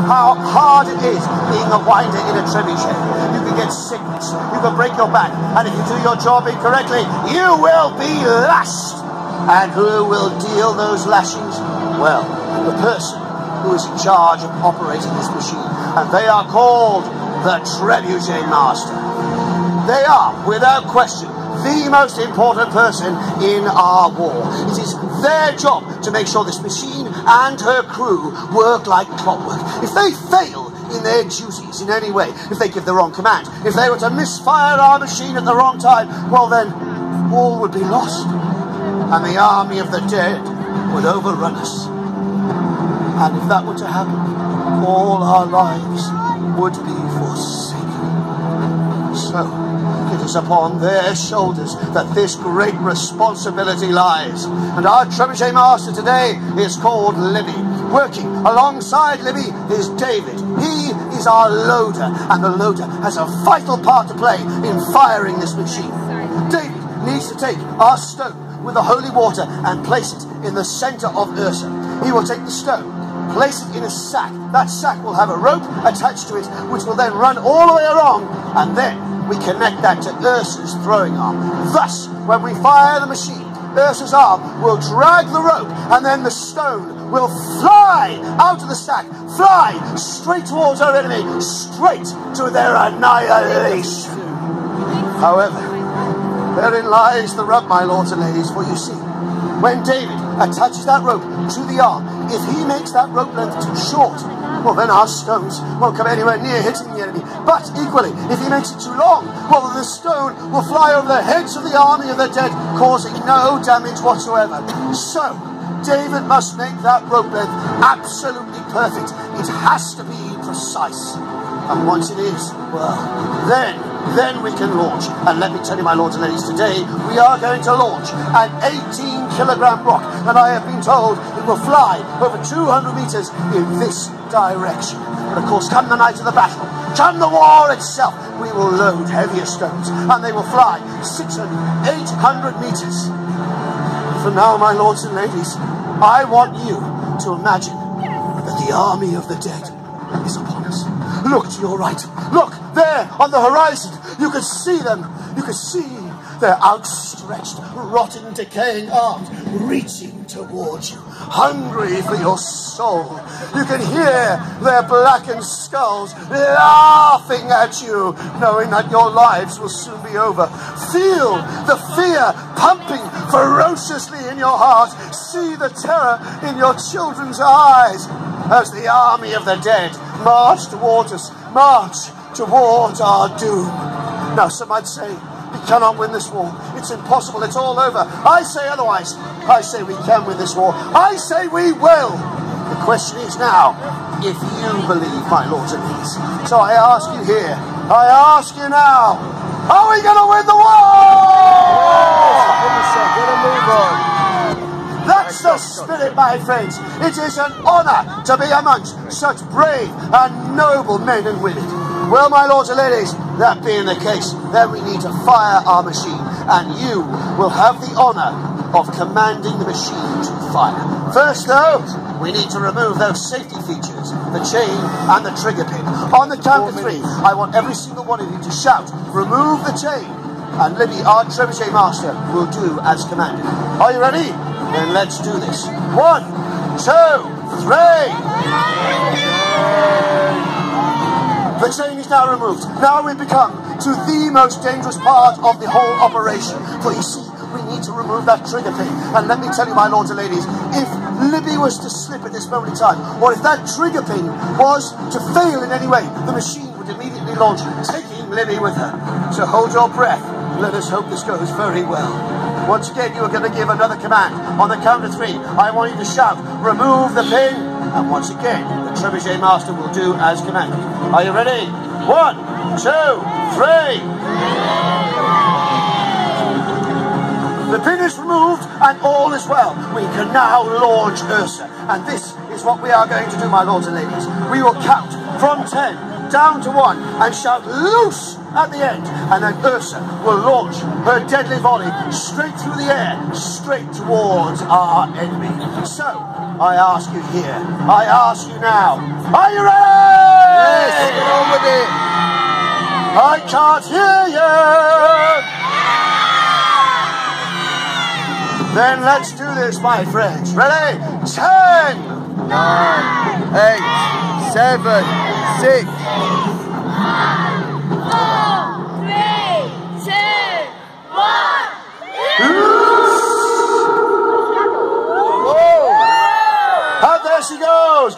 how hard it is being a winder in a trebuchet. You can get sickness, you can break your back, and if you do your job incorrectly, you will be lashed. And who will deal those lashings? Well, the person who is in charge of operating this machine, and they are called the Trebuchet Master. They are, without question, the most important person in our war. It is their job to make sure this machine and her crew work like clockwork. If they fail in their duties in any way, if they give the wrong command, if they were to misfire our machine at the wrong time, well then, all would be lost. And the army of the dead would overrun us. And if that were to happen, all our lives would be forsaken. So, it is upon their shoulders that this great responsibility lies. And our Trebuchet Master today is called Libby. Working alongside Libby is David. He is our loader, and the loader has a vital part to play in firing this machine. David needs to take our stone with the holy water and place it in the center of Ursa. He will take the stone, place it in a sack. That sack will have a rope attached to it, which will then run all the way along, and then we connect that to Ursa's throwing arm. Thus, when we fire the machine, Ursa's arm will drag the rope, and then the stone will fly out of the sack, fly straight towards our enemy, straight to their annihilation. However, therein lies the rub, my lords and ladies, for you see, when David attaches that rope to the arm, if he makes that rope length too short, well then our stones won't come anywhere near hitting the enemy. But equally, if he makes it too long, well then the stone will fly over the heads of the army of the dead, causing no damage whatsoever. So, David must make that rope length absolutely perfect. It has to be precise. And once it is, well, then we can launch. And let me tell you, my lords and ladies, today we are going to launch an 18-kilogram rock, and I have been told it will fly over 200 meters in this direction. But of course, come the night of the battle, come the war itself, we will load heavier stones, and they will fly 600, 800 meters. For now, my lords and ladies, I want you to imagine that the army of the dead is upon us. Look to your right. Look, there on the horizon. You can see them. You can see their outstretched, rotting, decaying arms reaching towards you, hungry for your soul. You can hear their blackened skulls laughing at you, knowing that your lives will soon be over. Feel the fear pumping ferociously in your heart. See the terror in your children's eyes as the army of the dead march towards us, march towards our doom. Now, some might say, we cannot win this war. It's impossible. It's all over. I say otherwise. I say we can win this war. I say we will. The question is now, if you believe, my lords and ladies. So I ask you here, I ask you now, are we going to win the war? Get a move on. That's the spirit, my friends. It is an honor to be amongst such brave and noble men and women. Well, my lords and ladies, that being the case, then we need to fire our machine, and you will have the honor of commanding the machine to fire. First, though, we need to remove those safety features, the chain and the trigger pin. On the count of 3, I want every single one of you to shout, "Remove the chain," and Libby, our Trebuchet Master, will do as commanded. Are you ready? Then let's do this. 1, 2, 3. The chain is now removed. Now we become to the most dangerous part of the whole operation. For you see, we need to remove that trigger pin. And let me tell you, my lords and ladies, if Libby was to slip at this moment in time, or if that trigger pin was to fail in any way, the machine would immediately launch, taking Libby with her. So hold your breath. Let us hope this goes very well. Once again, you are going to give another command. On the count of 3, I want you to shout, "Remove the pin." And once again, the Trebuchet Master will do as commanded. Are you ready? 1, 2, 3. The pin is removed and all is well. We can now launch Ursa. And this is what we are going to do, my lords and ladies. We will count from 10 down to 1 and shout "loose" at the end. And then Ursa will launch her deadly volley straight through the air, straight towards our enemy. So, I ask you here, I ask you now, Are you ready? Yes, get on with it. I can't hear you. Then let's do this, my friends. Ready? 10, 9, 8, 7, 6. 4, 3, 2, 1. And there she goes.